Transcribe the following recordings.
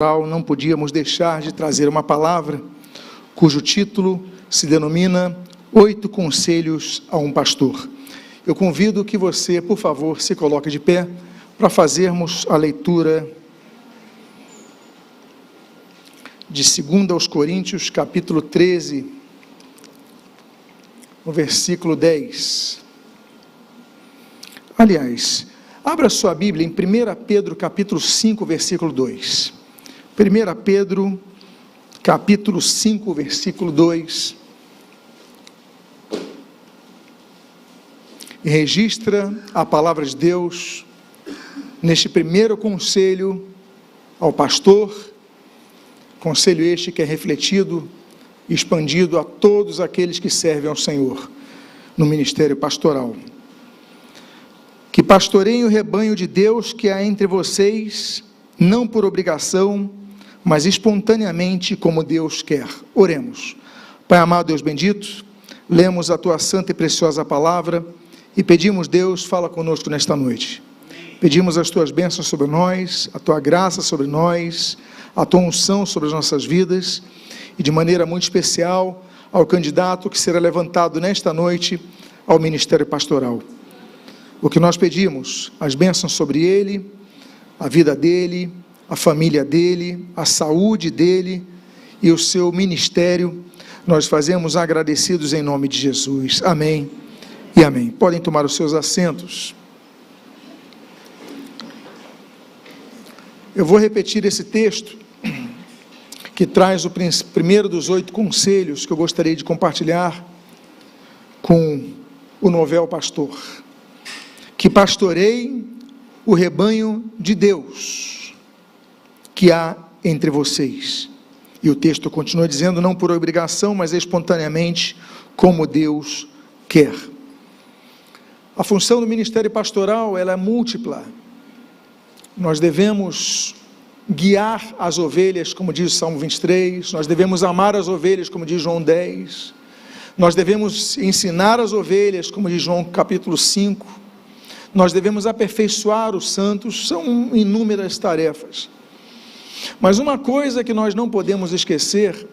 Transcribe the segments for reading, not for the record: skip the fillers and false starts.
Não podíamos deixar de trazer uma palavra cujo título se denomina 8 Conselhos a um Pastor. Eu convido que você, por favor, se coloque de pé para fazermos a leitura de 2 aos Coríntios, capítulo 13, no versículo 10. Aliás, abra sua Bíblia em 1 Pedro, capítulo 5, versículo 2. 1 Pedro, capítulo 5, versículo 2, e registra a palavra de Deus neste primeiro conselho ao pastor, conselho este que é refletido e expandido a todos aqueles que servem ao Senhor no ministério pastoral. Que pastoreiem o rebanho de Deus que há entre vocês, não por obrigação, mas espontaneamente como Deus quer. Oremos. Pai amado, Deus bendito, lemos a Tua santa e preciosa palavra e pedimos, Deus, fala conosco nesta noite. Pedimos as Tuas bênçãos sobre nós, a Tua graça sobre nós, a Tua unção sobre as nossas vidas e de maneira muito especial ao candidato que será levantado nesta noite ao ministério pastoral. O que nós pedimos, as bênçãos sobre ele, a vida dele, a família dele, a saúde dele e o seu ministério, nós fazemos agradecidos em nome de Jesus. Amém e amém. Podem tomar os seus assentos. Eu vou repetir esse texto, que traz o primeiro dos 8 conselhos que eu gostaria de compartilhar com o novel pastor. Que pastoreiem o rebanho de Deus que há entre vocês. E o texto continua dizendo, não por obrigação, mas espontaneamente, como Deus quer. A função do ministério pastoral, ela é múltipla. Nós devemos guiar as ovelhas, como diz o Salmo 23, nós devemos amar as ovelhas, como diz João 10, nós devemos ensinar as ovelhas, como diz João capítulo 5, nós devemos aperfeiçoar os santos, são inúmeras tarefas. Mas uma coisa que nós não podemos esquecer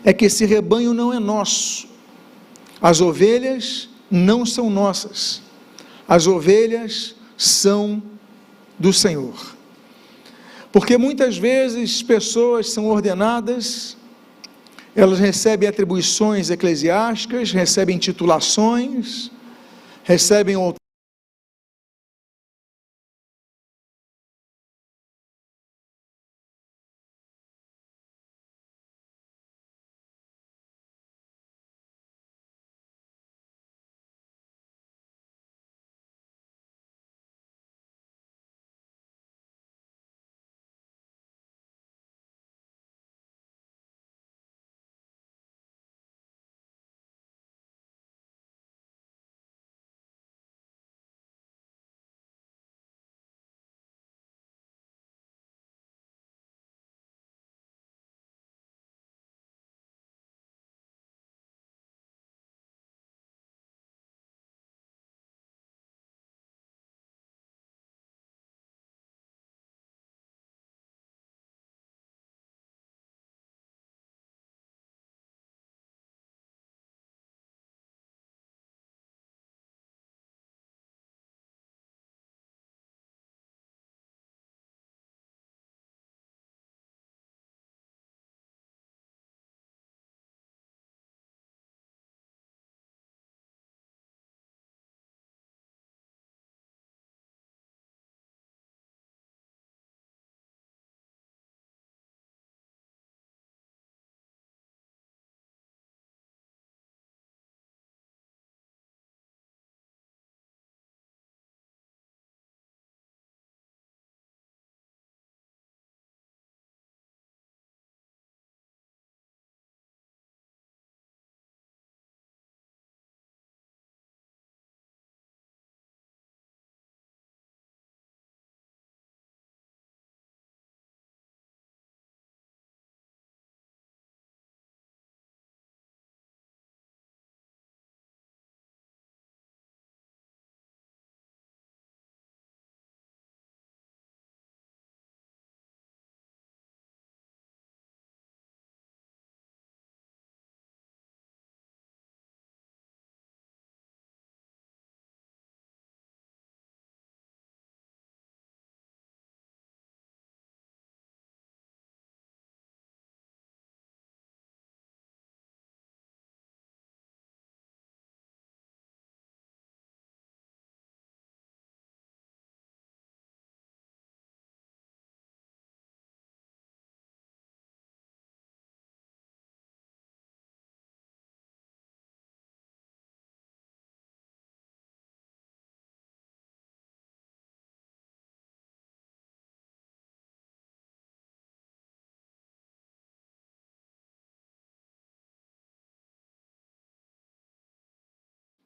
é que esse rebanho não é nosso. As ovelhas não são nossas. As ovelhas são do Senhor. Porque muitas vezes pessoas são ordenadas, elas recebem atribuições eclesiásticas, recebem titulações, recebem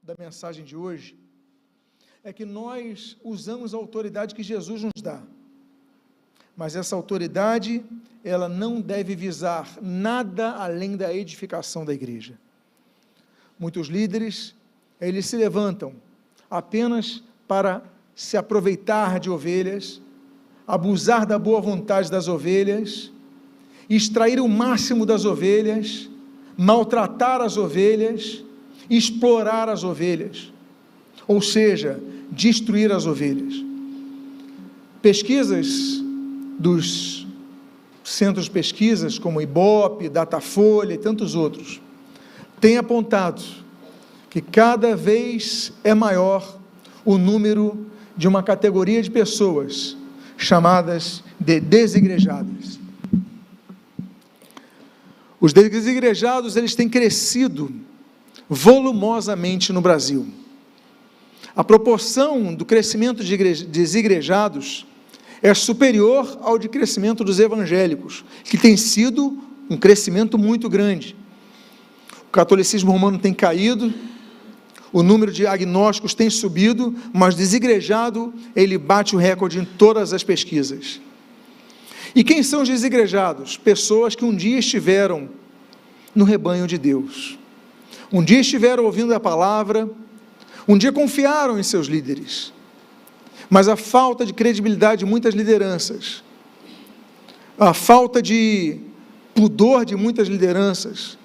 da mensagem de hoje é que nós usamos a autoridade que Jesus nos dá, mas essa autoridade, ela não deve visar nada além da edificação da igreja. Muitos líderes, eles se levantam apenas para se aproveitar de ovelhas, abusar da boa vontade das ovelhas, extrair o máximo das ovelhas, maltratar as ovelhas, explorar as ovelhas, ou seja, destruir as ovelhas. Pesquisas dos centros de pesquisas, como Ibope, Datafolha e tantos outros, têm apontado que cada vez é maior o número de uma categoria de pessoas chamadas de desigrejadas. Os desigrejados, eles têm crescido volumosamente no Brasil. A proporção do crescimento de desigrejados é superior ao de crescimento dos evangélicos, que tem sido um crescimento muito grande. O catolicismo romano tem caído, o número de agnósticos tem subido, mas desigrejado, ele bate o recorde em todas as pesquisas. E quem são os desigrejados? Pessoas que um dia estiveram no rebanho de Deus, um dia estiveram ouvindo a palavra, um dia confiaram em seus líderes, mas a falta de credibilidade de muitas lideranças, a falta de pudor de muitas lideranças,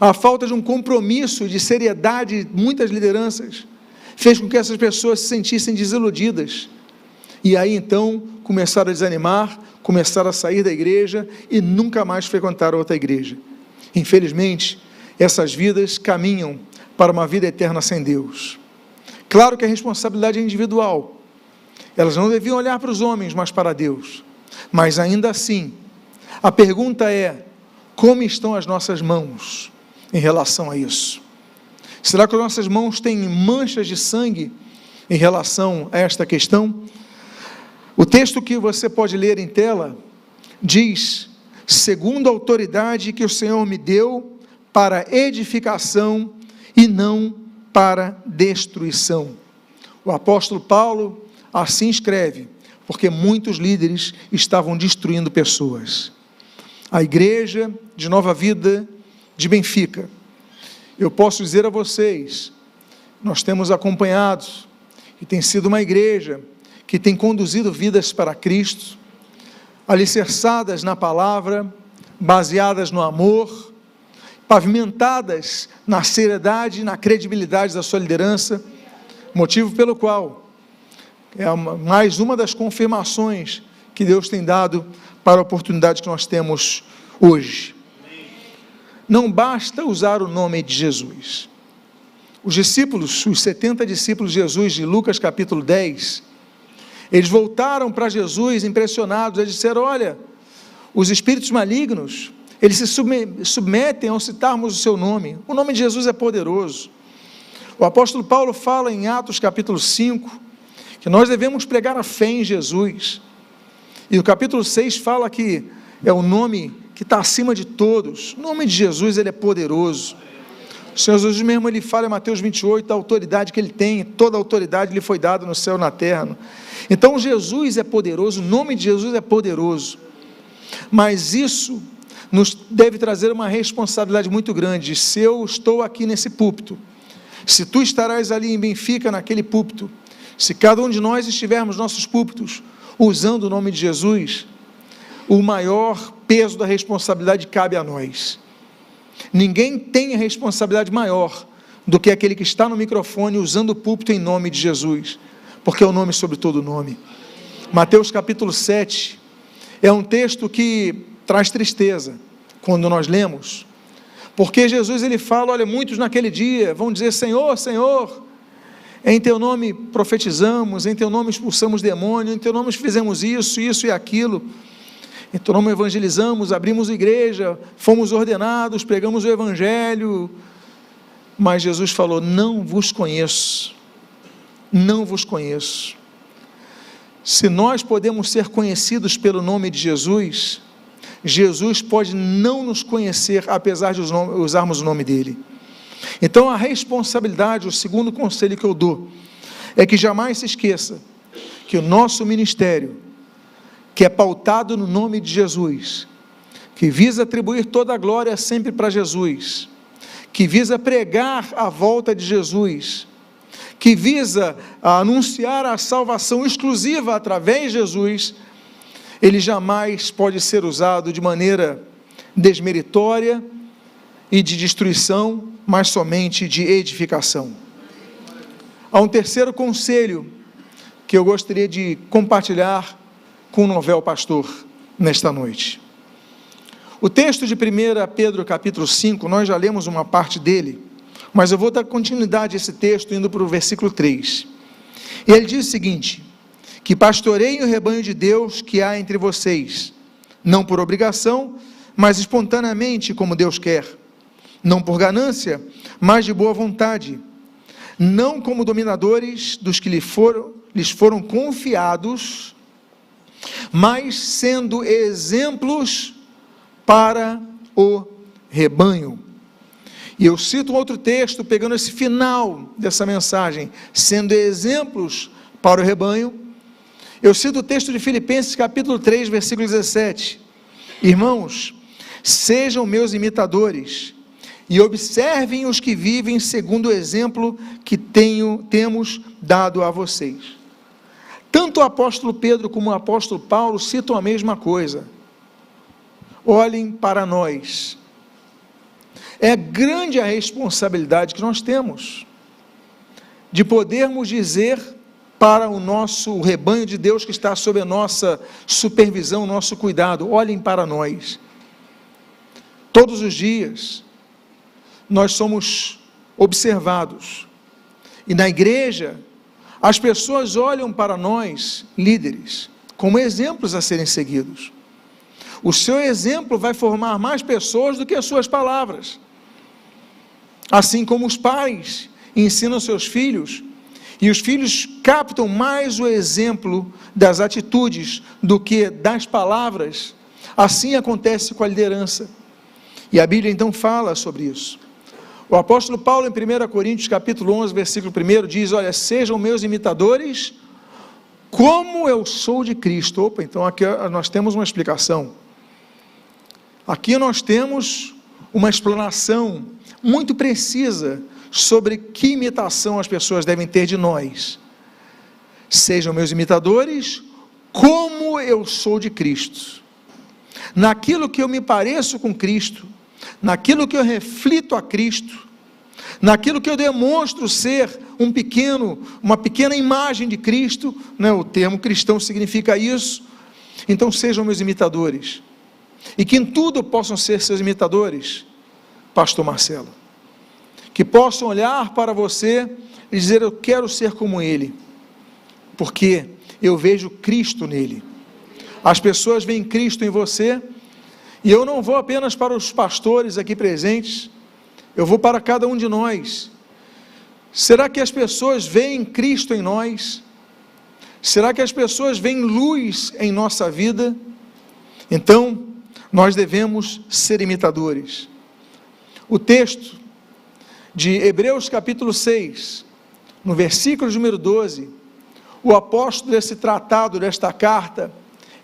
a falta de um compromisso, de seriedade de muitas lideranças, fez com que essas pessoas se sentissem desiludidas, e aí então começaram a desanimar, começaram a sair da igreja e nunca mais frequentaram outra igreja. Infelizmente, essas vidas caminham para uma vida eterna sem Deus. Claro que a responsabilidade é individual, elas não deviam olhar para os homens, mas para Deus, mas ainda assim, a pergunta é, como estão as nossas mãos em relação a isso? Será que as nossas mãos têm manchas de sangue em relação a esta questão? O texto que você pode ler em tela diz, segundo a autoridade que o Senhor me deu para edificação e não para destruição. O apóstolo Paulo assim escreve, porque muitos líderes estavam destruindo pessoas. A igreja de Nova Vida de Benfica, eu posso dizer a vocês, nós temos acompanhado, e tem sido uma igreja que tem conduzido vidas para Cristo, alicerçadas na palavra, baseadas no amor, pavimentadas na seriedade e na credibilidade da sua liderança, motivo pelo qual é mais uma das confirmações que Deus tem dado para a oportunidade que nós temos hoje. Não basta usar o nome de Jesus. Os discípulos, os 70 discípulos de Jesus, de Lucas capítulo 10, eles voltaram para Jesus impressionados, eles disseram, olha, os espíritos malignos, eles se submetem ao citarmos o seu nome. O nome de Jesus é poderoso. O apóstolo Paulo fala em Atos capítulo 5, que nós devemos pregar a fé em Jesus. E o capítulo 6 fala que é o nome que está acima de todos. O nome de Jesus, ele é poderoso. O Senhor Jesus mesmo, ele fala em Mateus 28, a autoridade que ele tem, toda a autoridade lhe foi dada no céu e na terra. Então Jesus é poderoso, o nome de Jesus é poderoso. Mas isso nos deve trazer uma responsabilidade muito grande. Se eu estou aqui nesse púlpito, se tu estarás ali em Benfica, naquele púlpito, se cada um de nós estivermos nos nossos púlpitos, usando o nome de Jesus, o maior peso da responsabilidade cabe a nós. Ninguém tem a responsabilidade maior do que aquele que está no microfone usando o púlpito em nome de Jesus, porque é o nome sobre todo nome. Mateus capítulo 7 é um texto que traz tristeza quando nós lemos, porque Jesus ele fala, olha, muitos naquele dia vão dizer, Senhor, Senhor, em teu nome profetizamos, em teu nome expulsamos demônio, em teu nome fizemos isso, isso e aquilo, em teu nome evangelizamos, abrimos igreja, fomos ordenados, pregamos o evangelho, mas Jesus falou, não vos conheço, não vos conheço. Se nós podemos ser conhecidos pelo nome de Jesus, Jesus pode não nos conhecer, apesar de usarmos o nome dele. Então a responsabilidade, o segundo conselho que eu dou, é que jamais se esqueça que o nosso ministério, que é pautado no nome de Jesus, que visa atribuir toda a glória sempre para Jesus, que visa pregar a volta de Jesus, que visa anunciar a salvação exclusiva através de Jesus, ele jamais pode ser usado de maneira desmeritória e de destruição, mas somente de edificação. Há um terceiro conselho que eu gostaria de compartilhar com o novel pastor nesta noite. O texto de 1 Pedro capítulo 5, nós já lemos uma parte dele, mas eu vou dar continuidade a esse texto indo para o versículo 3. E ele diz o seguinte: que pastoreiem o rebanho de Deus que há entre vocês, não por obrigação, mas espontaneamente como Deus quer, não por ganância, mas de boa vontade, não como dominadores dos que lhes foram confiados, mas sendo exemplos para o rebanho. E eu cito um outro texto, pegando esse final dessa mensagem, sendo exemplos para o rebanho. Eu cito o texto de Filipenses capítulo 3, versículo 17. Irmãos, sejam meus imitadores, e observem os que vivem segundo o exemplo que temos dado a vocês. Tanto o apóstolo Pedro como o apóstolo Paulo citam a mesma coisa. Olhem para nós. É grande a responsabilidade que nós temos de podermos dizer para o rebanho de Deus que está sob a nossa supervisão, nosso cuidado: olhem para nós. Todos os dias nós somos observados, e na igreja as pessoas olham para nós, líderes, como exemplos a serem seguidos. O seu exemplo vai formar mais pessoas do que as suas palavras. Assim como os pais ensinam seus filhos, e os filhos captam mais o exemplo das atitudes do que das palavras, assim acontece com a liderança. E a Bíblia então fala sobre isso. O apóstolo Paulo, em 1 Coríntios capítulo 11, versículo 1, diz: olha, sejam meus imitadores, como eu sou de Cristo. Opa, então aqui nós temos uma explicação. Aqui nós temos uma explanação muito precisa sobre que imitação as pessoas devem ter de nós. Sejam meus imitadores, como eu sou de Cristo. Naquilo que eu me pareço com Cristo, naquilo que eu reflito a Cristo, naquilo que eu demonstro ser uma pequena imagem de Cristo, né? O termo cristão significa isso. Então sejam meus imitadores, e que em tudo possam ser seus imitadores, pastor Marcelo, que possam olhar para você e dizer: eu quero ser como ele, porque eu vejo Cristo nele. As pessoas veem Cristo em você, e eu não vou apenas para os pastores aqui presentes, eu vou para cada um de nós. Será que as pessoas veem Cristo em nós? Será que as pessoas veem luz em nossa vida? Então, nós devemos ser imitadores. O texto de Hebreus capítulo 6, no versículo número 12, o apóstolo desse tratado, desta carta,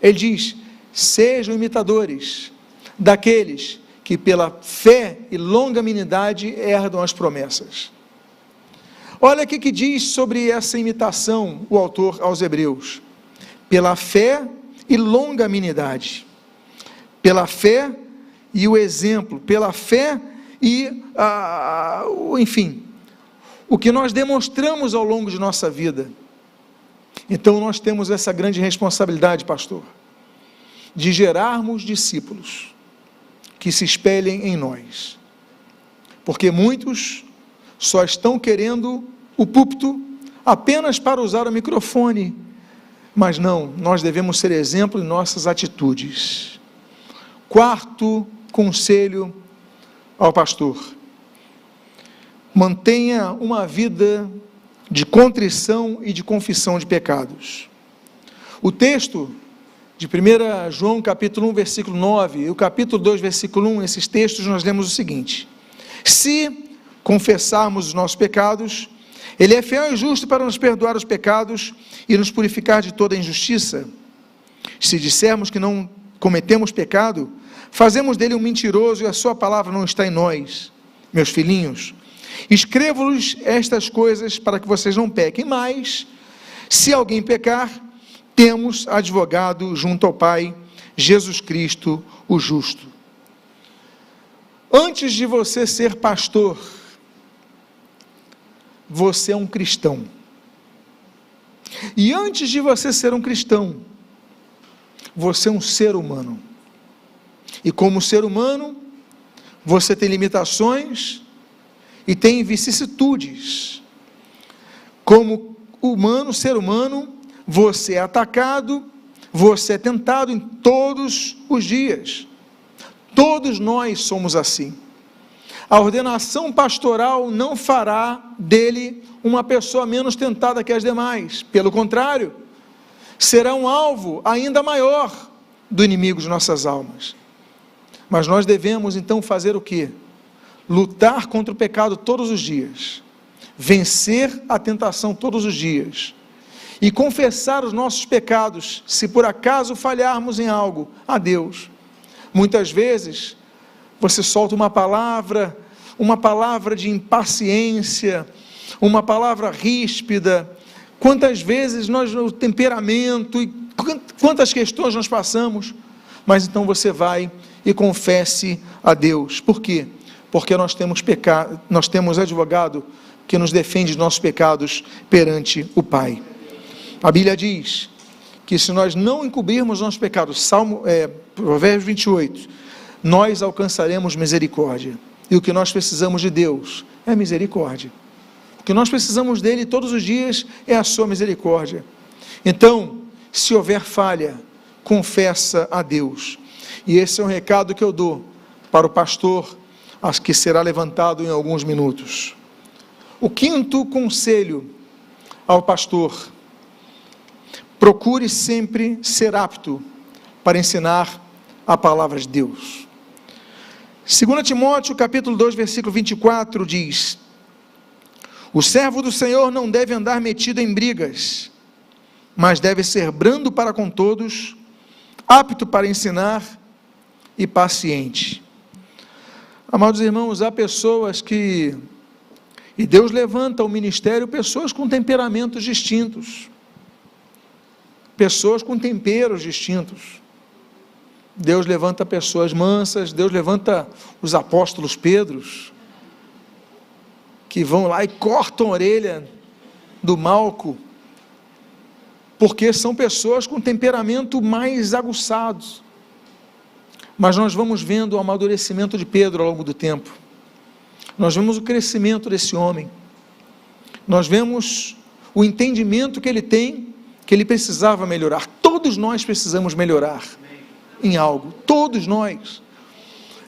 ele diz: sejam imitadores daqueles que pela fé e longanimidade herdam as promessas. Olha o que diz sobre essa imitação o autor aos Hebreus: pela fé e longanimidade, pela fé e o exemplo, pela fé e, enfim, o que nós demonstramos ao longo de nossa vida. Então nós temos essa grande responsabilidade, pastor, de gerarmos discípulos que se espelhem em nós, porque muitos só estão querendo o púlpito apenas para usar o microfone, mas não, nós devemos ser exemplo em nossas atitudes. Quarto conselho ao pastor: mantenha uma vida de contrição e de confissão de pecados. O texto de 1 João capítulo 1, versículo 9, e o capítulo 2, versículo 1, esses textos nós lemos o seguinte: se confessarmos os nossos pecados, Ele é fiel e justo para nos perdoar os pecados e nos purificar de toda injustiça. Se dissermos que não cometemos pecado, fazemos dele um mentiroso e a sua palavra não está em nós. Meus filhinhos, escrevo-lhes estas coisas para que vocês não pequem, mas, se alguém pecar, temos advogado junto ao Pai, Jesus Cristo, o justo. Antes de você ser pastor, você é um cristão. E antes de você ser um cristão, você é um ser humano. E como ser humano, você tem limitações e tem vicissitudes. Como humano, ser humano, você é atacado, você é tentado em todos os dias. Todos nós somos assim. A ordenação pastoral não fará dele uma pessoa menos tentada que as demais. Pelo contrário, será um alvo ainda maior do inimigo de nossas almas. Mas nós devemos então fazer o quê? Lutar contra o pecado todos os dias, vencer a tentação todos os dias, e confessar os nossos pecados, se por acaso falharmos em algo, a Deus. Muitas vezes, você solta uma palavra de impaciência, uma palavra ríspida. Quantas vezes nós, no temperamento, e quantas questões nós passamos, mas então você vai e confesse a Deus. Por quê? Porque nós temos advogado que nos defende dos nossos pecados perante o Pai. A Bíblia diz que se nós não encobrirmos nossos pecados, Provérbios 28, nós alcançaremos misericórdia. E o que nós precisamos de Deus é misericórdia. O que nós precisamos dele todos os dias é a sua misericórdia. Então, se houver falha, confessa a Deus. E esse é um recado que eu dou para o pastor, que será levantado em alguns minutos. O quinto conselho ao pastor: procure sempre ser apto para ensinar a palavra de Deus. 2 Timóteo, capítulo 2, versículo 24, diz: o servo do Senhor não deve andar metido em brigas, mas deve ser brando para com todos, apto para ensinar e paciente. Amados irmãos, há pessoas e Deus levanta ao ministério pessoas com temperamentos distintos, pessoas com temperos distintos. Deus levanta pessoas mansas, Deus levanta os apóstolos Pedros, que vão lá e cortam a orelha do Malco, porque são pessoas com temperamento mais aguçados. Mas nós vamos vendo o amadurecimento de Pedro ao longo do tempo, nós vemos o crescimento desse homem, nós vemos o entendimento que ele tem, que ele precisava melhorar. Todos nós precisamos melhorar em algo, todos nós.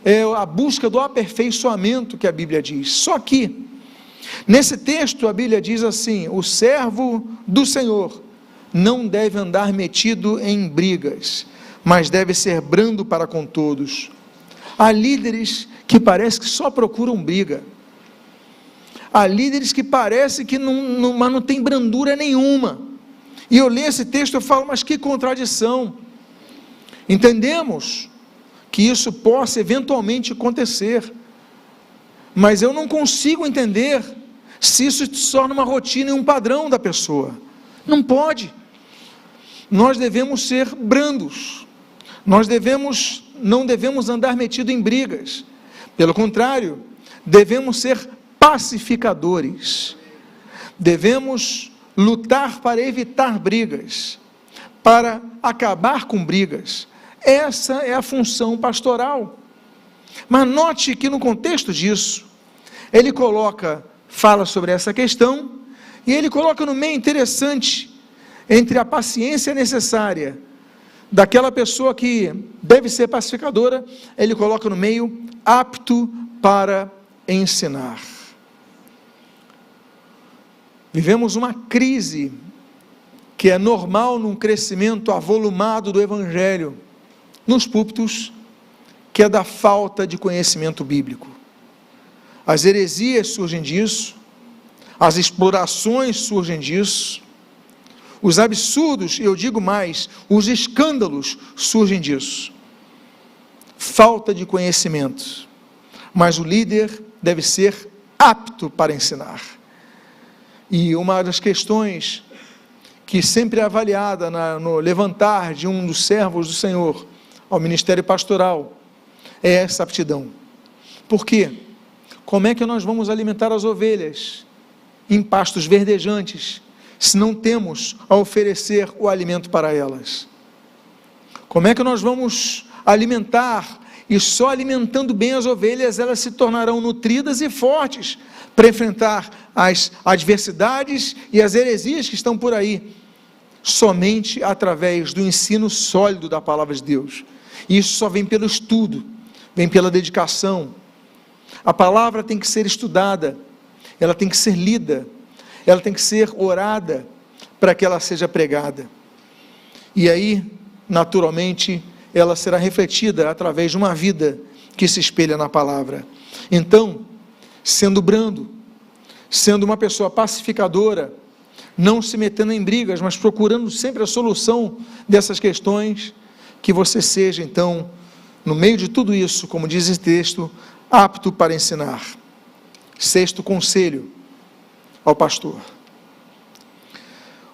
É a busca do aperfeiçoamento que a Bíblia diz. Só que, nesse texto, a Bíblia diz assim: o servo do Senhor não deve andar metido em brigas, mas deve ser brando para com todos. Há líderes que parece que só procuram briga. Há líderes que parece que mas não tem brandura nenhuma. E eu leio esse texto e falo, mas que contradição. Entendemos que isso possa eventualmente acontecer, mas eu não consigo entender se isso se torna uma rotina e um padrão da pessoa. Não pode. Nós devemos ser brandos, não devemos andar metido em brigas, pelo contrário, devemos ser pacificadores, devemos lutar para evitar brigas, para acabar com brigas. Essa é a função pastoral. Mas note que no contexto disso, ele fala sobre essa questão, e ele coloca no meio interessante, entre a paciência necessária daquela pessoa que deve ser pacificadora, ele coloca no meio, apto para ensinar. Vivemos uma crise que é normal num crescimento avolumado do Evangelho nos púlpitos, que é da falta de conhecimento bíblico. As heresias surgem disso, as explorações surgem disso, os absurdos, eu digo mais, os escândalos surgem disso. Falta de conhecimento, mas o líder deve ser apto para ensinar. E uma das questões que sempre é avaliada no levantar de um dos servos do Senhor ao ministério pastoral é essa aptidão. Por quê? Como é que nós vamos alimentar as ovelhas em pastos verdejantes, se não temos a oferecer o alimento para elas? Como é que nós vamos alimentar, e só alimentando bem as ovelhas, elas se tornarão nutridas e fortes para enfrentar as adversidades e as heresias que estão por aí? Somente através do ensino sólido da palavra de Deus. E isso só vem pelo estudo, vem pela dedicação. A palavra tem que ser estudada, ela tem que ser lida, ela tem que ser orada para que ela seja pregada. E aí, naturalmente, ela será refletida através de uma vida que se espelha na palavra. Então, sendo brando, sendo uma pessoa pacificadora, não se metendo em brigas, mas procurando sempre a solução dessas questões, que você seja, então, no meio de tudo isso, como diz esse texto, apto para ensinar. Sexto conselho ao pastor.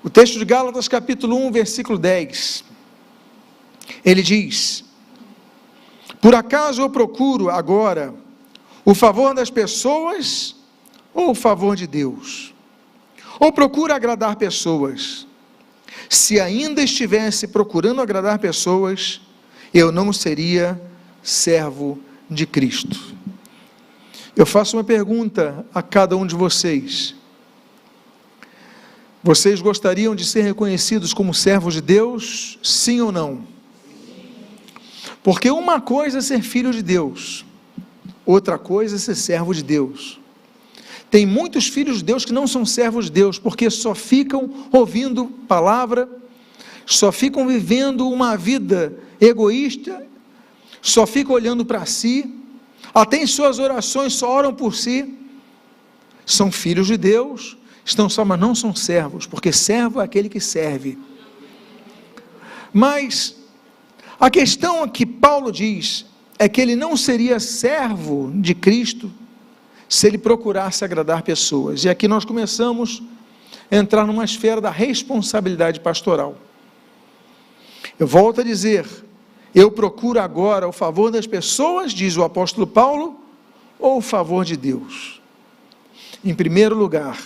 O texto de Gálatas, capítulo 1, versículo 10, ele diz: por acaso eu procuro agora o favor das pessoas ou o favor de Deus? Ou procuro agradar pessoas? Se ainda estivesse procurando agradar pessoas, eu não seria servo de Cristo. Eu faço uma pergunta a cada um de vocês. Vocês gostariam de ser reconhecidos como servos de Deus, sim ou não? Porque uma coisa é ser filho de Deus, outra coisa é ser servo de Deus. Tem muitos filhos de Deus que não são servos de Deus, porque só ficam ouvindo palavra, só ficam vivendo uma vida egoísta, só ficam olhando para si, até em suas orações só oram por si. São filhos de Deus, estão só, mas não são servos, porque servo é aquele que serve. Mas a questão que Paulo diz é que ele não seria servo de Cristo se ele procurasse agradar pessoas. E aqui nós começamos a entrar numa esfera da responsabilidade pastoral. Eu volto a dizer, eu procuro agora o favor das pessoas, diz o apóstolo Paulo, ou o favor de Deus? Em primeiro lugar,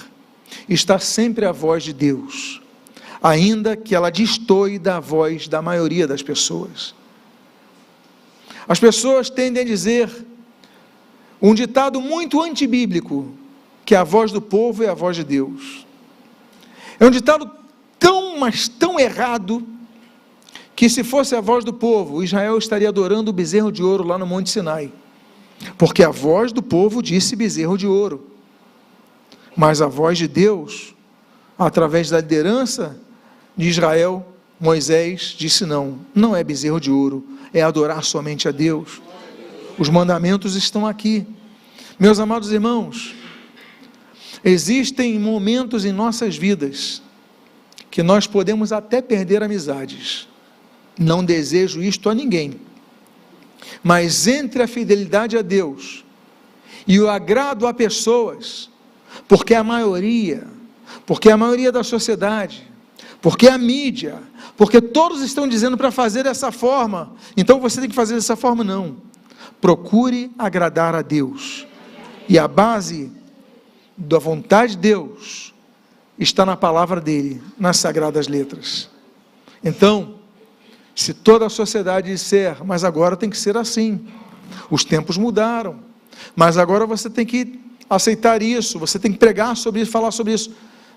está sempre a voz de Deus, ainda que ela destoe da voz da maioria das pessoas. As pessoas tendem a dizer um ditado muito antibíblico, que a voz do povo é a voz de Deus. É um ditado mas tão errado, que se fosse a voz do povo, Israel estaria adorando o bezerro de ouro lá no Monte Sinai, porque a voz do povo disse bezerro de ouro, mas a voz de Deus, através da liderança de Israel, Moisés disse não é bezerro de ouro, é adorar somente a Deus. Os mandamentos estão aqui. Meus amados irmãos, existem momentos em nossas vidas que nós podemos até perder amizades. Não desejo isto a ninguém. Mas entre a fidelidade a Deus e o agrado a pessoas, porque a maioria da sociedade, porque a mídia, porque todos estão dizendo para fazer dessa forma, então você tem que fazer dessa forma, não. Procure agradar a Deus, e a base da vontade de Deus está na palavra dele, nas sagradas letras. Então, se toda a sociedade disser, mas agora tem que ser assim, os tempos mudaram, mas agora você tem que aceitar isso, você tem que pregar sobre isso, falar sobre isso,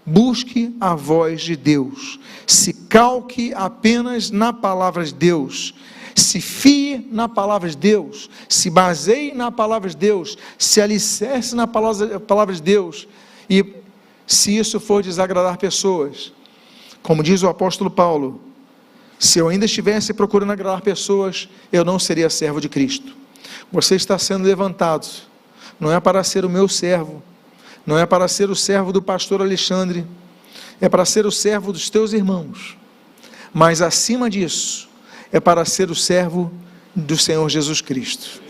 busque a voz de Deus, se calque apenas na palavra de Deus, se fie na palavra de Deus, se baseie na palavra de Deus, se alicerce na palavra de Deus, e se isso for desagradar pessoas, como diz o apóstolo Paulo, se eu ainda estivesse procurando agradar pessoas, eu não seria servo de Cristo. Você está sendo levantado não é para ser o meu servo, não é para ser o servo do pastor Alexandre, é para ser o servo dos teus irmãos, mas acima disso, é para ser o servo do Senhor Jesus Cristo.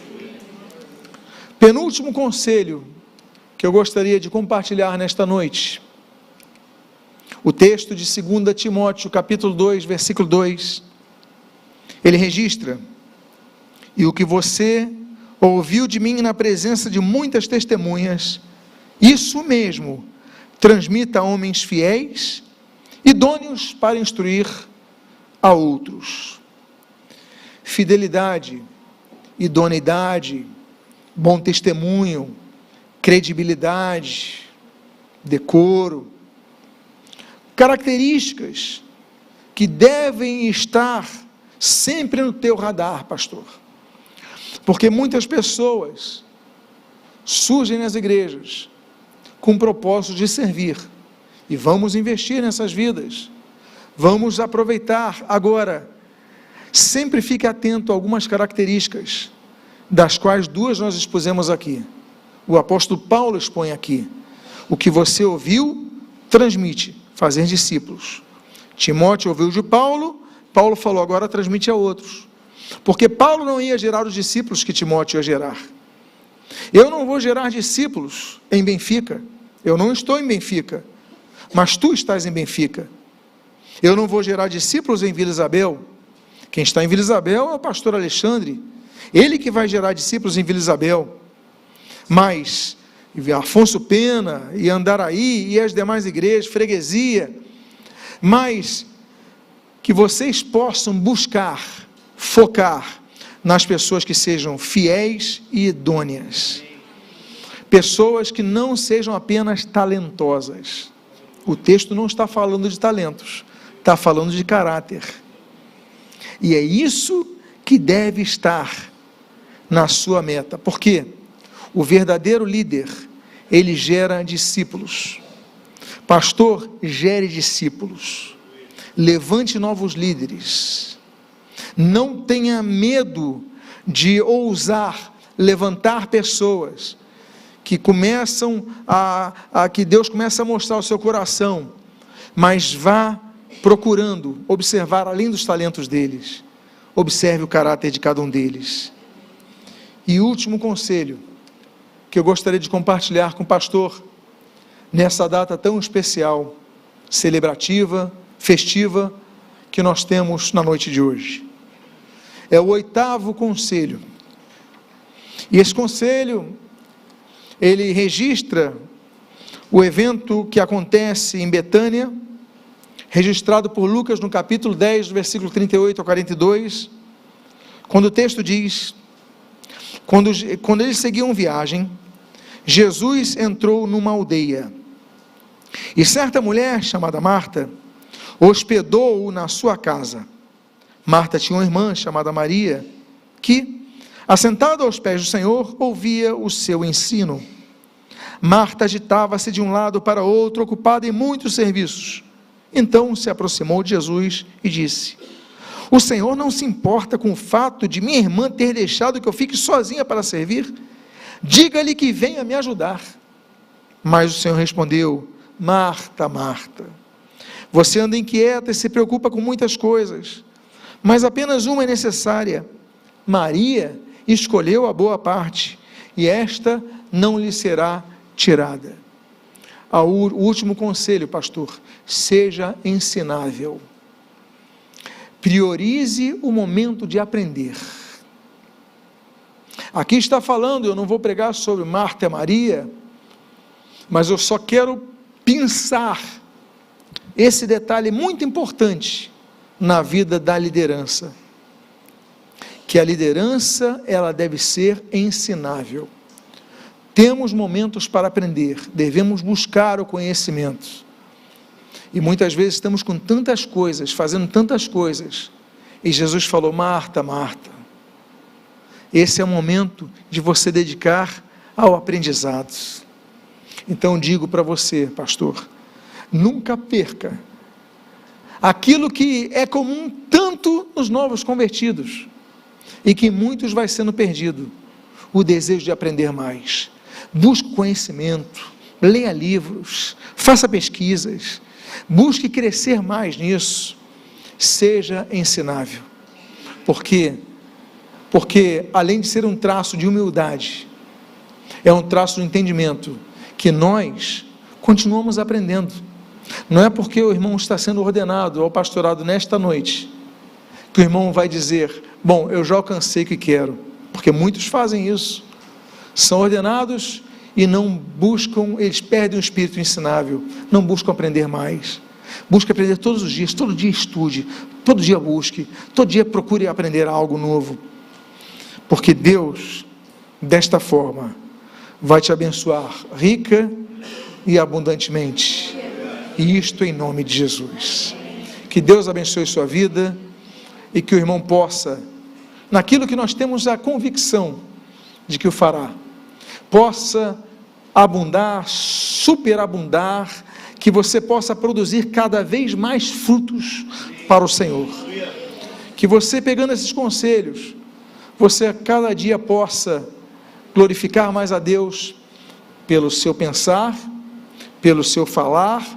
Penúltimo conselho que eu gostaria de compartilhar nesta noite, o texto de 2 Timóteo, capítulo 2, versículo 2, ele registra: e o que você ouviu de mim na presença de muitas testemunhas, isso mesmo, transmita a homens fiéis, idôneos para instruir a outros. Fidelidade, idoneidade, bom testemunho, credibilidade, decoro, características que devem estar sempre no teu radar, pastor, porque muitas pessoas surgem nas igrejas com o propósito de servir, e vamos investir nessas vidas, vamos aproveitar. Agora, sempre fique atento a algumas características, das quais duas nós expusemos aqui. O apóstolo Paulo expõe aqui: o que você ouviu, transmite, fazer discípulos. Timóteo ouviu de Paulo, Paulo falou, agora transmite a outros, porque Paulo não ia gerar os discípulos que Timóteo ia gerar. Eu não vou gerar discípulos em Benfica, eu não estou em Benfica, mas tu estás em Benfica. Eu não vou gerar discípulos em Vila Isabel, quem está em Vila Isabel é o pastor Alexandre, ele que vai gerar discípulos em Vila Isabel. Mas Afonso Pena e Andaraí e as demais igrejas, freguesia, mas que vocês possam buscar, focar nas pessoas que sejam fiéis e idôneas, pessoas que não sejam apenas talentosas. O texto não está falando de talentos, está falando de caráter, e é isso que deve estar na sua meta, porque o verdadeiro líder, ele gera discípulos. Pastor, gere discípulos, levante novos líderes, não tenha medo de ousar levantar pessoas que começam que Deus começa a mostrar o seu coração, mas vá procurando observar além dos talentos deles, observe o caráter de cada um deles. E último conselho que eu gostaria de compartilhar com o pastor, nessa data tão especial, celebrativa, festiva, que nós temos na noite de hoje. É o 8º conselho. E esse conselho, ele registra o evento que acontece em Betânia, registrado por Lucas no capítulo 10, do versículo 38 ao 42, quando o texto diz: quando eles seguiam viagem, Jesus entrou numa aldeia, e certa mulher chamada Marta hospedou-o na sua casa. Marta tinha uma irmã chamada Maria, que, assentada aos pés do Senhor, ouvia o seu ensino. Marta agitava-se de um lado para outro, ocupada em muitos serviços. Então se aproximou de Jesus e disse: o Senhor não se importa com o fato de minha irmã ter deixado que eu fique sozinha para servir? Diga-lhe que venha me ajudar. Mas o Senhor respondeu: Marta, Marta, você anda inquieta e se preocupa com muitas coisas, mas apenas uma é necessária. Maria escolheu a boa parte, e esta não lhe será tirada. O último conselho, pastor: seja ensinável. Priorize o momento de aprender. Aqui está falando, eu não vou pregar sobre Marta e Maria, mas eu só quero pensar esse detalhe muito importante na vida da liderança, que a liderança, ela deve ser ensinável. Temos momentos para aprender, devemos buscar o conhecimento, e muitas vezes estamos com tantas coisas, fazendo tantas coisas, e Jesus falou: Marta, Marta, esse é o momento de você dedicar ao aprendizado. Então digo para você, pastor, nunca perca aquilo que é comum tanto nos novos convertidos, e que em muitos vai sendo perdido: o desejo de aprender mais. busque conhecimento, leia livros, faça pesquisas, busque crescer mais nisso, seja ensinável. Por quê? Porque além de ser um traço de humildade, é um traço de entendimento que nós continuamos aprendendo. Não é porque o irmão está sendo ordenado ao pastorado nesta noite que o irmão vai dizer: bom, eu já alcancei o que quero, porque muitos fazem isso, são ordenados e não buscam, eles perdem o espírito ensinável, não buscam aprender mais. Busque aprender todos os dias, todo dia estude, todo dia busque, todo dia procure aprender algo novo, porque Deus, desta forma, vai te abençoar rica e abundantemente, e isto em nome de Jesus. Que Deus abençoe sua vida, e que o irmão possa, naquilo que nós temos a convicção de que o fará, possa abundar, superabundar, que você possa produzir cada vez mais frutos para o Senhor. Que você, pegando esses conselhos, você a cada dia possa glorificar mais a Deus pelo seu pensar, pelo seu falar,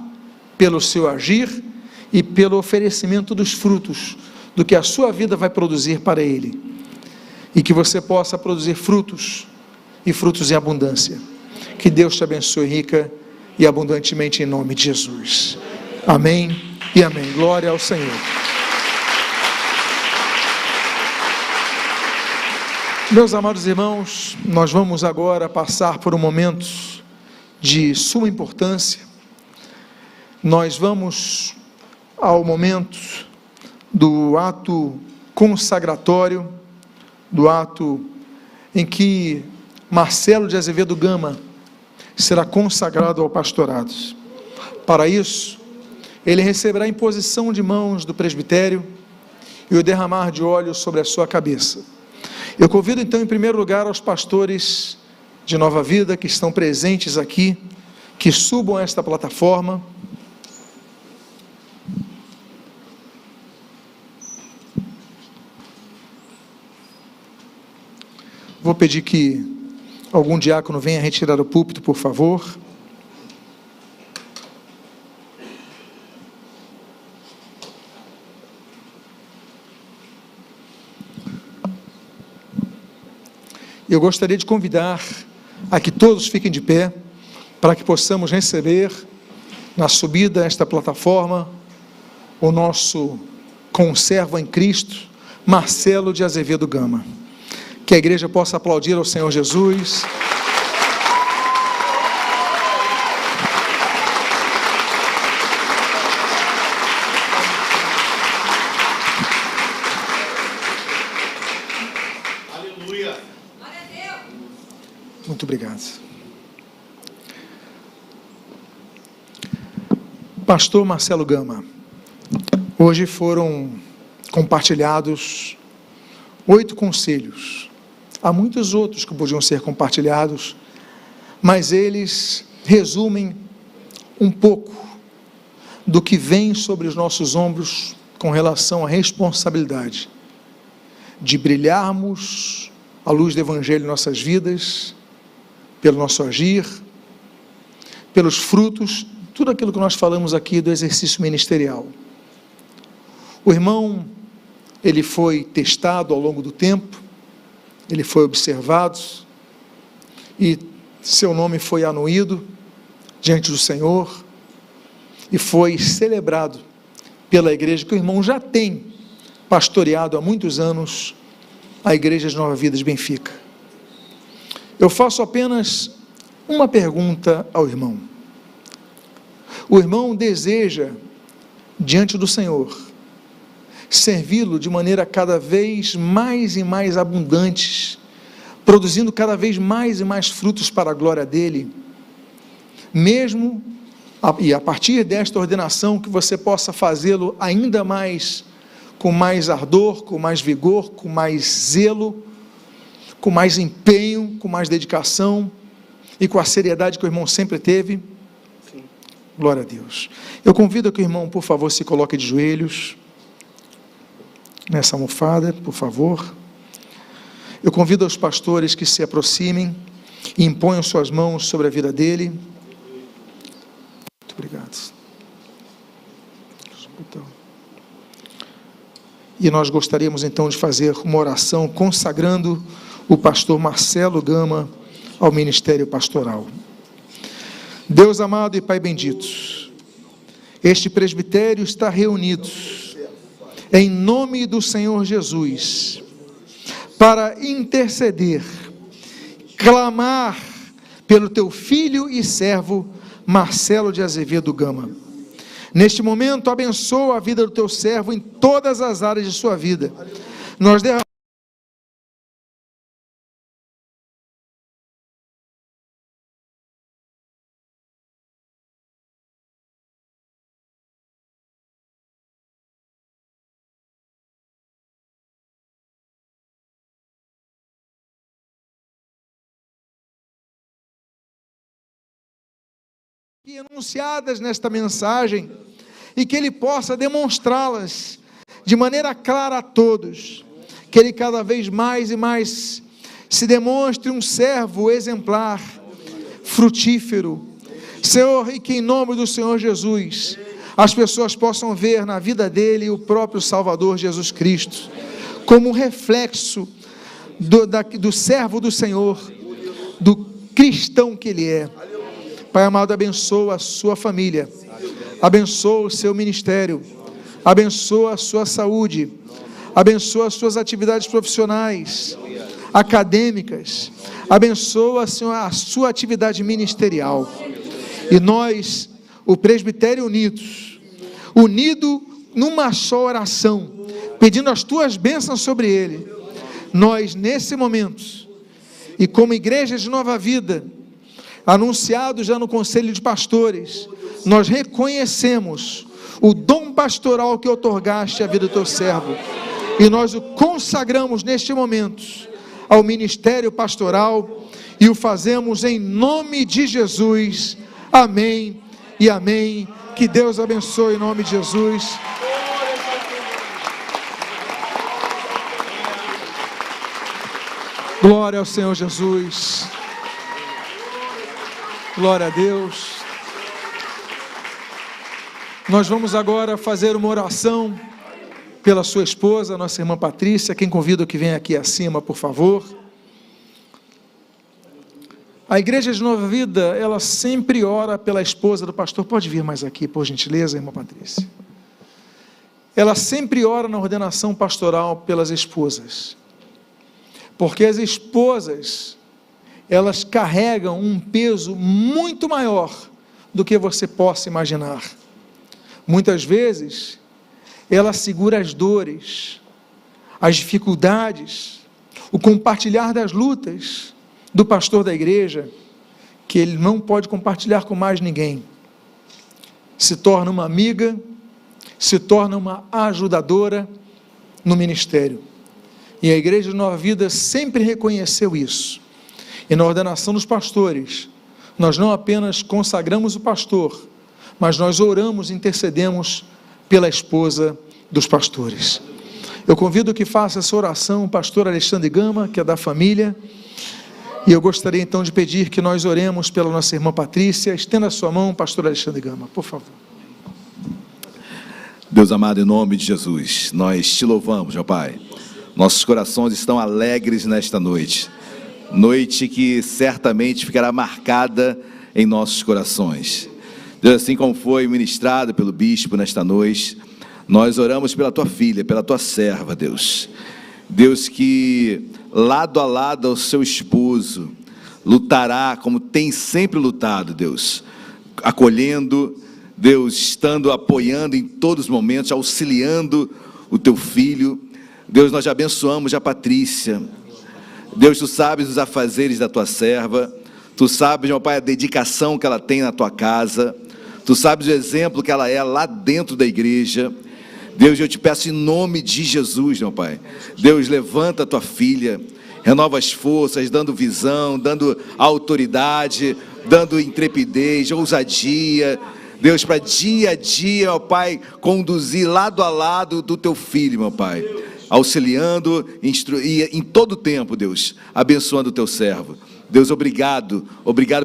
pelo seu agir e pelo oferecimento dos frutos do que a sua vida vai produzir para Ele, e que você possa produzir frutos, e frutos em abundância. Que Deus te abençoe rica e abundantemente em nome de Jesus. Amém e amém. Glória ao Senhor. Meus amados irmãos, nós vamos agora passar por um momento de suma importância. Nós vamos ao momento do ato consagratório, do ato em que Marcelo de Azevedo Gama será consagrado ao pastorado. Para isso, ele receberá a imposição de mãos do presbitério e o derramar de óleo sobre a sua cabeça. Eu convido então, em primeiro lugar, aos pastores de Nova Vida que estão presentes aqui, que subam a esta plataforma. Vou pedir que algum diácono venha retirar o púlpito, por favor. Eu gostaria de convidar a que todos fiquem de pé, para que possamos receber, na subida a esta plataforma, o nosso conservo em Cristo, Marcelo de Azevedo Gama. Que a igreja possa aplaudir ao Senhor Jesus. Aleluia. Muito obrigado. Pastor Marcelo Gama, hoje foram compartilhados 8 conselhos. Há muitos outros que podiam ser compartilhados, mas eles resumem um pouco do que vem sobre os nossos ombros com relação à responsabilidade de brilharmos a luz do Evangelho em nossas vidas, pelo nosso agir, pelos frutos, tudo aquilo que nós falamos aqui do exercício ministerial. O irmão, ele foi testado ao longo do tempo, ele foi observado, e seu nome foi anuído diante do Senhor, e foi celebrado pela igreja, que o irmão já tem pastoreado há muitos anos, a Igreja de Nova Vida de Benfica. Eu faço apenas uma pergunta ao irmão. O irmão deseja, diante do Senhor, servi-lo de maneira cada vez mais e mais abundante, produzindo cada vez mais e mais frutos para a glória dele, mesmo, e a partir desta ordenação, que você possa fazê-lo ainda mais, com mais ardor, com mais vigor, com mais zelo, com mais empenho, com mais dedicação, e com a seriedade que o irmão sempre teve. Sim. Glória a Deus. Eu convido que o irmão, por favor, se coloque de joelhos, nessa almofada, por favor. Eu convido os pastores que se aproximem, e imponham suas mãos sobre a vida dele. Muito obrigado. E nós gostaríamos então de fazer uma oração consagrando o pastor Marcelo Gama ao ministério pastoral. Deus amado e Pai bendito, este presbitério está reunido em nome do Senhor Jesus para interceder, clamar pelo teu filho e servo Marcelo de Azevedo Gama. Neste momento, abençoa a vida do teu servo em todas as áreas de sua vida. Nós derramamos enunciadas nesta mensagem, e que ele possa demonstrá-las de maneira clara a todos, que ele cada vez mais e mais se demonstre um servo exemplar, frutífero, Senhor, e que em nome do Senhor Jesus, as pessoas possam ver na vida dele o próprio Salvador Jesus Cristo, como um reflexo do servo do Senhor, do cristão que ele é. Pai amado, abençoa a sua família, abençoa o seu ministério, abençoa a sua saúde, abençoa as suas atividades profissionais, acadêmicas, abençoa, Senhor, a sua atividade ministerial. E nós, o presbitério unido numa só oração, pedindo as tuas bênçãos sobre ele, nós nesse momento, e como igreja de Nova Vida, anunciado já no Conselho de Pastores, nós reconhecemos o dom pastoral que outorgaste à vida do teu servo, e nós o consagramos neste momento ao ministério pastoral, e o fazemos em nome de Jesus, amém e amém. Que Deus abençoe em nome de Jesus. Glória ao Senhor Jesus. Glória a Deus. Nós vamos agora fazer uma oração pela sua esposa, nossa irmã Patrícia. Quem convido que venha aqui acima, por favor. A Igreja de Nova Vida, ela sempre ora pela esposa do pastor. Pode vir mais aqui, por gentileza, irmã Patrícia. Ela sempre ora na ordenação pastoral pelas esposas, porque as esposas, elas carregam um peso muito maior do que você possa imaginar. Muitas vezes, ela segura as dores, as dificuldades, o compartilhar das lutas do pastor da igreja, que ele não pode compartilhar com mais ninguém. Se torna uma amiga, se torna uma ajudadora no ministério. E a Igreja de Nova Vida sempre reconheceu isso. E na ordenação dos pastores, nós não apenas consagramos o pastor, mas nós oramos e intercedemos pela esposa dos pastores. Eu convido que faça essa oração o pastor Alexandre Gama, que é da família, e eu gostaria então de pedir que nós oremos pela nossa irmã Patrícia. Estenda a sua mão, pastor Alexandre Gama, por favor. Deus amado, em nome de Jesus, nós te louvamos, meu Pai. Nossos corações estão alegres nesta noite. Noite que certamente ficará marcada em nossos corações. Deus, assim como foi ministrado pelo bispo nesta noite, nós oramos pela tua filha, pela tua serva, Deus. Deus, que lado a lado ao seu esposo, lutará como tem sempre lutado, Deus, acolhendo, Deus, estando apoiando em todos os momentos, auxiliando o teu filho. Deus, nós te abençoamos a Patrícia. Deus, tu sabes os afazeres da tua serva, tu sabes, meu Pai, a dedicação que ela tem na tua casa, tu sabes o exemplo que ela é lá dentro da igreja. Deus, eu te peço em nome de Jesus, meu Pai, Deus, levanta a tua filha, renova as forças, dando visão, dando autoridade, dando intrepidez, ousadia, Deus, para dia a dia, meu Pai, conduzir lado a lado do teu filho, meu Pai. auxiliando, e em todo o tempo, Deus, abençoando o teu servo. Deus, obrigado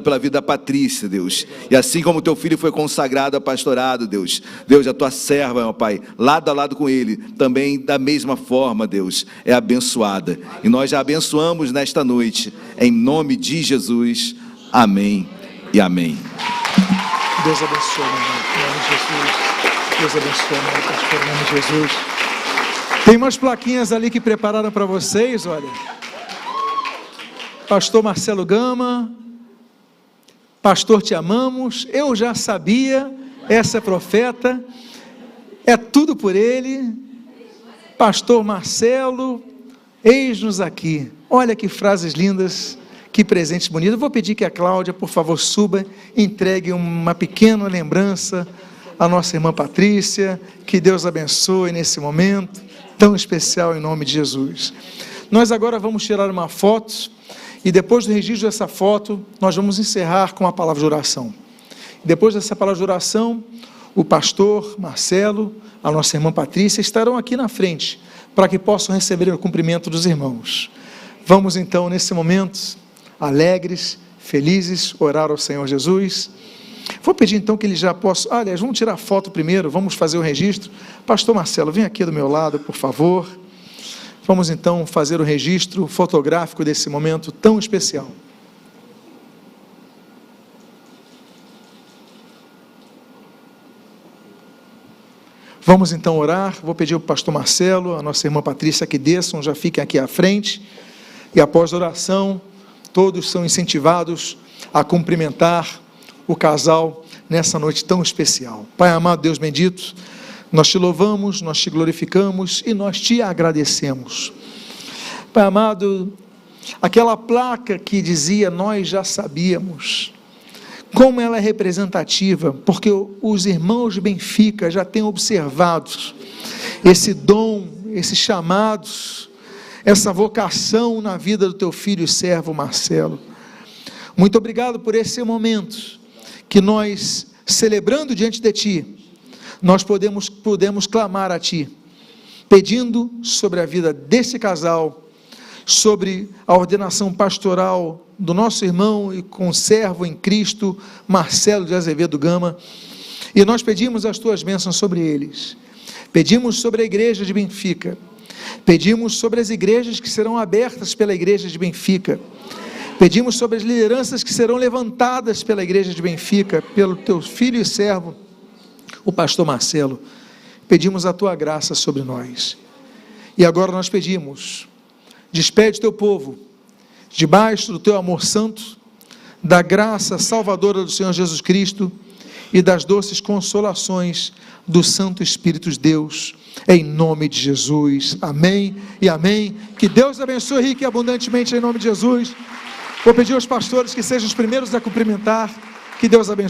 pela vida da Patrícia, Deus, e assim como o teu filho foi consagrado a pastorado, Deus, a tua serva, meu Pai, lado a lado com ele, também da mesma forma, Deus, é abençoada, e nós já abençoamos nesta noite, em nome de Jesus, amém e amém. Deus abençoe, em nome de Jesus. Deus abençoe, pastor, em nome de Jesus. Tem umas plaquinhas ali que prepararam para vocês, olha. Pastor Marcelo Gama, pastor, te amamos, eu já sabia, essa é profeta, é tudo por ele. Pastor Marcelo, eis-nos aqui. Olha que frases lindas, que presentes bonitos. Eu vou pedir que a Cláudia, por favor, suba, entregue uma pequena lembrança à nossa irmã Patrícia, que Deus abençoe nesse momento tão especial, em nome de Jesus. Nós agora vamos tirar uma foto, e depois do registro dessa foto, nós vamos encerrar com a palavra de oração. Depois dessa palavra de oração, o pastor Marcelo, a nossa irmã Patrícia, estarão aqui na frente, para que possam receber o cumprimento dos irmãos. Vamos então, nesse momento, alegres, felizes, orar ao Senhor Jesus. Vou pedir então que ele já possa... aliás, vamos tirar a foto primeiro, vamos fazer o registro. Pastor Marcelo, vem aqui do meu lado, por favor. Vamos então fazer o registro fotográfico desse momento tão especial. Vamos então orar. Vou pedir ao pastor Marcelo, a nossa irmã Patrícia, que desçam, já fiquem aqui à frente. E após a oração, todos são incentivados a cumprimentar o casal nessa noite tão especial. Pai amado, Deus bendito, nós te louvamos, nós te glorificamos e nós te agradecemos. Pai amado, aquela placa que dizia nós já sabíamos, como ela é representativa, porque os irmãos de Benfica já têm observado esse dom, esses chamados, essa vocação na vida do teu filho e servo Marcelo. Muito obrigado por esse momento que nós, celebrando diante de ti, nós podemos clamar a ti, pedindo sobre a vida desse casal, sobre a ordenação pastoral do nosso irmão e conservo em Cristo, Marcelo de Azevedo Gama, e nós pedimos as tuas bênçãos sobre eles, pedimos sobre a igreja de Benfica, pedimos sobre as igrejas que serão abertas pela igreja de Benfica, pedimos sobre as lideranças que serão levantadas pela igreja de Benfica, pelo teu filho e servo, o pastor Marcelo. Pedimos a tua graça sobre nós. E agora nós pedimos, despede teu povo, debaixo do teu amor santo, da graça salvadora do Senhor Jesus Cristo e das doces consolações do Santo Espírito de Deus, em nome de Jesus. Amém e amém. Que Deus abençoe rica e abundantemente em nome de Jesus. Vou pedir aos pastores que sejam os primeiros a cumprimentar. Que Deus abençoe.